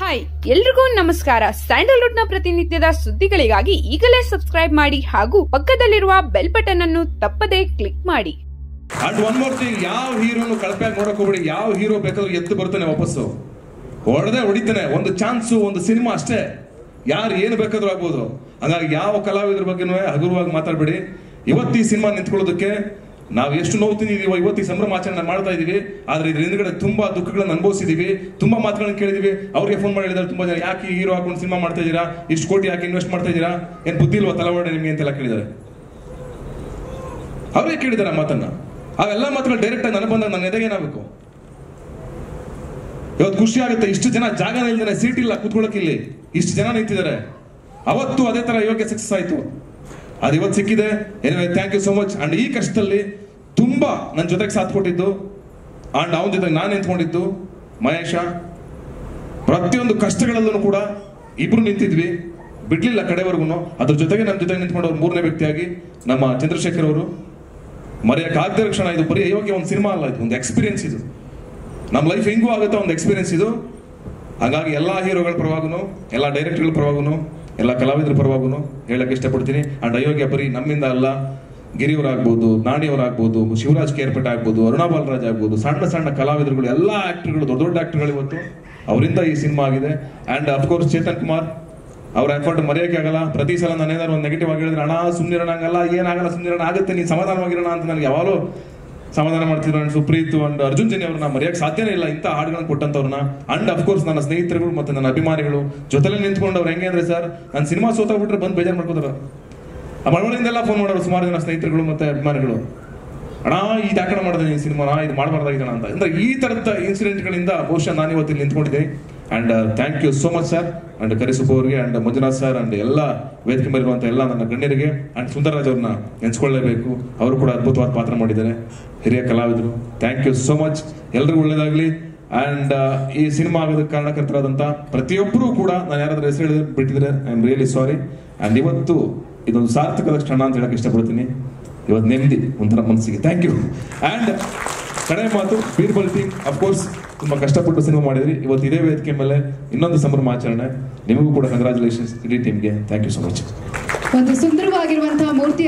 Hi ಎಲ್ರಿಗೂ ನಮಸ್ಕಾರ. Sandalwood ನ ಪ್ರತಿನಿತ್ಯದ ಸುದ್ದಿಗಳಿಗಾಗಿ ಈಗಲೇ ಸಬ್ಸ್ಕ್ರೈಬ್ ಮಾಡಿ ಹಾಗೂ ಪಕ್ಕದಲ್ಲಿರುವ ಬೆಲ್ ಬಟನ್ ಅನ್ನು ತಪ್ಪದೇ ಕ್ಲಿಕ್ ಮಾಡಿ. ಅಂಡ್ ಒನ್ ಮೋರ್ ಥಿಂಗ್, ಯಾವ ಹೀರೋನು ಕಳಪೆಯಾಗಿ ನೋಡಕ್ ಹೋಗ್ಬೇಡಿ. ಯಾವ ಹೀರೋ ಬೇಕಾದ್ರೂ ಎದ್ದು ಬರ್ತಾನೆ, ವಾಪಸ್ಸು ಹೊಡಿತಾನೆ. ಒಂದು ಚಾನ್ಸು, ಒಂದು ಸಿನಿಮಾ ಅಷ್ಟೇ. ಯಾರು ಏನು ಬೇಕಾದ್ರೂ ಆಗ್ಬೋದು. ಹಾಗಾಗಿ ಯಾವ ಕಲಾವಿದ್ರ ಬಗ್ಗೆನೂ ಹಗುರವಾಗಿ ಮಾತಾಡ್ಬೇಡಿ. ಇವತ್ತು ಈ ಸಿನಿಮಾ ನಿಂತ್ಕೊಳ್ಳೋದಕ್ಕೆ ನಾವು ಎಷ್ಟು ನೋವು ತಿಂದಿದೀವೋ, ಇವತ್ತು ಈ ಸಂಭ್ರಮಾಚರಣೆ ಮಾಡ್ತಾ ಇದೀವಿ. ಆದ್ರೆ ಇದ್ರ ಹಿಂದ್ಗಡೆ ತುಂಬಾ ದುಃಖಗಳನ್ನ ಅನುಭವಿಸಿದೀವಿ, ತುಂಬಾ ಮಾತುಗಳನ್ನ ಕೇಳಿದೀವಿ. ಅವ್ರಿಗೆ ಫೋನ್ ಮಾಡಿ ಹೇಳಿದಾರೆ ತುಂಬಾ ಜನ, ಯಾಕೆ ಹೀರೋ ಹಾಕೊಂಡು ಸಿನಿಮಾ ಮಾಡ್ತಾ ಇದೀರಾ, ಇಷ್ಟು ಕೋಟಿ ಯಾಕೆ ಇನ್ವೆಸ್ಟ್ ಮಾಡ್ತಾ ಇದೀರಾ, ಏನ್ ಬುದ್ಧಿ ಇಲ್ವಾ ತಲವಾಡೆ ನಿಮ್ಗೆ ಅಂತೆಲ್ಲ ಕೇಳಿದ್ದಾರೆ. ಅವ್ರಿಗೆ ಕೇಳಿದಾರೆ ಆ ಮಾತನ್ನ. ಅವೆಲ್ಲ ಮಾತುಗಳು ಡೈರೆಕ್ಟ್ ಆಗಿ ನನಗೆ ಬಂದಾಗ ನನ್ನ ಎದೆಗೆ ಏನಾಗಬೇಕು. ಇವತ್ತು ಖುಷಿ ಆಗುತ್ತೆ, ಇಷ್ಟು ಜನ ಜಾಗನ ಇಲ್ದೇನೆ, ಸೀಟ್ ಇಲ್ಲ ಕೂತ್ಕೊಳ್ಳೋಕೆ, ಇಲ್ಲಿ ಇಷ್ಟು ಜನ ನಿಂತಿದ್ದಾರೆ. ಅವತ್ತು ಅದೇ ತರ ಯೋಗ್ಯ ಸಕ್ಸಸ್ ಆಯ್ತು, ಅದು ಇವತ್ತು ಸಿಕ್ಕಿದೆ. Anyway thank you so much. And ಈ ಕಷ್ಟದಲ್ಲಿ ತುಂಬಾ ನನ್ನ ಜೊತೆಗೆ ಸಾಥ್ ಕೊಟ್ಟಿದ್ದು ಅಂಡ್ ಅವನ ಜೊತೆಗೆ ನಾನು ನಿಂತ್ಕೊಂಡಿದ್ದು ಮಹೇಶ. ಪ್ರತಿಯೊಂದು ಕಷ್ಟಗಳಲ್ಲೂ ಕೂಡ ಇಬ್ರು ನಿಂತಿದ್ವಿ, ಬಿಡ್ಲಿಲ್ಲ ಕಡೆವರೆಗೂ. ಅದ್ರ ಜೊತೆಗೆ ನಮ್ಮ ಜೊತೆಗೆ ನಿಂತ್ಕೊಂಡವ್ರು ಮೂರನೇ ವ್ಯಕ್ತಿಯಾಗಿ ನಮ್ಮ ಚಂದ್ರಶೇಖರ್ ಅವರು. ಮರೆಯಕ್ಕಾಗದ ಕ್ಷಣ ಇದು. ಬರೀ ಅಯೋಗ್ಯ ಒಂದು ಸಿನಿಮಾ ಅಲ್ಲ, ಇದು ಒಂದು ಎಕ್ಸ್ಪೀರಿಯನ್ಸ್. ಇದು ನಮ್ಮ ಲೈಫ್ ಹೆಂಗೂ ಆಗುತ್ತೋ ಒಂದು ಎಕ್ಸ್ಪೀರಿಯನ್ಸ್ ಇದು. ಹಾಗಾಗಿ ಎಲ್ಲಾ ಹೀರೋಗಳ ಪರವಾಗೂ, ಎಲ್ಲ ಡೈರೆಕ್ಟರ್ಗಳ ಪರವಾಗೂ, ಎಲ್ಲ ಕಲಾವಿದರ ಪರವಾಗೂ ಹೇಳಕ್ ಇಷ್ಟಪಡ್ತೀನಿ. ಅಂಡ್ ಅಯೋಗ್ಯ ಬರೀ ನಮ್ಮಿಂದ ಅಲ್ಲ, ಗಿರಿಯವರಾಗ್ಬೋದು, ನಾಣಿಯವರಾಗ್ಬೋದು, ಶಿವರಾಜ್ ಕೇರ್ಪೇಟೆ ಆಗ್ಬೋದು, ಅರುಣಾ ಬಾಲರಾಜ್ ಆಗ್ಬೋದು, ಸಣ್ಣ ಸಣ್ಣ ಕಲಾವಿದರುಗಳು, ಎಲ್ಲ ಆಕ್ಟರ್ಗಳು, ದೊಡ್ಡ ದೊಡ್ಡ ಆಕ್ಟರ್ಗಳು ಇವತ್ತು ಅವರಿಂದ ಈ ಸಿನಿಮಾ ಆಗಿದೆ. ಅಂಡ್ ಅಫ್ಕೋರ್ಸ್ ಚೇತನ್ ಕುಮಾರ್ ಅವ್ರ ಎಫರ್ಟ್ ಮರೆಯೋಕೆ ಆಗಲ್ಲ. ಪ್ರತಿ ಸಲ ನಾನು ಏನಾದ್ರು ಒಂದು ನೆಗೆಟಿವ್ ಆಗಿ ಹೇಳಿದ್ರೆ, ಅಣ್ಣ ಸುಮ್ಮನಿರೋಣ, ಹಂಗಲ್ಲ, ಏನಾಗಲ್ಲ, ಸುಮ್ಮನಿರೋಣ, ಆಗುತ್ತೆ, ನೀನು ಸಮಾಧಾನವಾಗಿರೋಣ ಅಂತ ನನಗೆ ಯಾವಾಗಲೂ ಸಮಾಧಾನ ಮಾಡ್ತಿದ್ರು. ಅಂಡ್ ಸುಪ್ರೀತ್ ಅಂಡ್ ಅರ್ಜುನ್ ಜನಿ ಅವ್ರನ್ನ ಮರೆಯಕ್ಕೆ ಸಾಧ್ಯನೇ ಇಲ್ಲ, ಇಂಥ ಹಾಡುಗಳನ್ನ ಕೊಟ್ಟಂತವ್ರನ್ನ. ಅಂಡ್ ಅಫ್ಕೋರ್ಸ್ ನನ್ನ ಸ್ನೇಹಿತರುಗಳು ಮತ್ತೆ ನನ್ನ ಅಭಿಮಾನಿಗಳು ಜೊತೆಲೆ ನಿಂತ್ಕೊಂಡವ್ರು. ಹೆಂಗೆ ಅಂದ್ರೆ ಸರ್, ನಾನು ಸಿನಿಮಾ ಸೋತಾಗ್ಬಿಟ್ರೆ ಬಂದು ಬೇಜಾರು ಮಾಡ್ಕೋತಾರ. ಆ ಮಳವಳಿಂದೆಲ್ಲ ಫೋನ್ ಮಾಡೋರು ಸುಮಾರು ಜನ ಸ್ನೇಹಿತರುಗಳು ಮತ್ತೆ ಅಭಿಮಾನಿಗಳು. ಅಣ್ಣ ಇದು ಯಾಕಣ ಮಾಡಿದೆ ಈ ಸಿನಿಮಾನ, ಇದು ಮಾಡಬಾರ್ದಾಗಿದ್ದಾನ ಅಂತ. ಅಂದ್ರೆ ಈ ತರದ ಇನ್ಸಿಡೆಂಟ್ಗಳಿಂದ ಬಹುಶಃ ನಾನು ಇವತ್ತು ನಿಂತ್ಕೊಂಡಿದ್ದೀನಿ. And thank you so much sir. And Karisubba ಅವರಿಗೆ, ಅಂಡ್ ಮಂಜುನಾಥ್ ಸರ್, ಅಂಡ್ ಎಲ್ಲ ವೇದಿಕೆ ಮೇಲಿರುವಂತ ಎಲ್ಲ ನನ್ನ ಗಣ್ಯರಿಗೆ. ಅಂಡ್ ಸುಂದರರಾಜ್ ಅವ್ರನ್ನ ನೆನ್ಸ್ಕೊಳ್ಳೇಬೇಕು, ಅವರು ಕೂಡ ಅದ್ಭುತವಾದ ಪಾತ್ರ ಮಾಡಿದ್ದಾರೆ, ಹಿರಿಯ ಕಲಾವಿದರು. Thank you so much. ಎಲ್ರಿಗೂ ಒಳ್ಳೇದಾಗ್ಲಿ. ಅಂಡ್ ಈ ಸಿನಿಮಾ ಆಗೋದಕ್ಕೆ ಕಾರಣಕರ್ತರಾದಂತ ಪ್ರತಿಯೊಬ್ಬರು ಕೂಡ, ನಾನು ಯಾರಾದ್ರೂ ಹೆಸರು ಹೇಳಿದ್ರೆ ಬಿಟ್ಟಿದ್ರೆ I am really sorry. And ಇವತ್ತು ಇದೊಂದು ಸಾರ್ಥಕದ ಕ್ಷಣ ಅಂತ ಹೇಳಕ್ ಇಷ್ಟಪಡ್ತೀನಿ. ಇವತ್ತು ನೆಮ್ಮದಿ ಒಂಥರ ಮನಸ್ಸಿಗೆ. Thank you. ಅಂಡ್ ಕಡೆ ಮಾತು, ಬೀರ್ಬಲ್ ಟೀಮ್ ಅಫ್ಕೋರ್ಸ್ ತುಂಬಾ ಕಷ್ಟಪಟ್ಟು ಸಿನಿಮಾ ಮಾಡಿದ್ರಿ. ಇವತ್ತು ಇದೇ ವೇದಿಕೆ ಮೇಲೆ ಇನ್ನೊಂದು ಸಂಭ್ರಮಾಚರಣೆ. ನಿಮಗೂ ಕೂಡ ಕಂಗ್ರಾಚುಲೇಷನ್ಸ್ ಇಡೀ ಟೀಮ್ಗೆ. Thank you so much. ಒಂದು ಸುಂದರವಾಗಿರುವಂತಹ ಮೂರ್ತಿ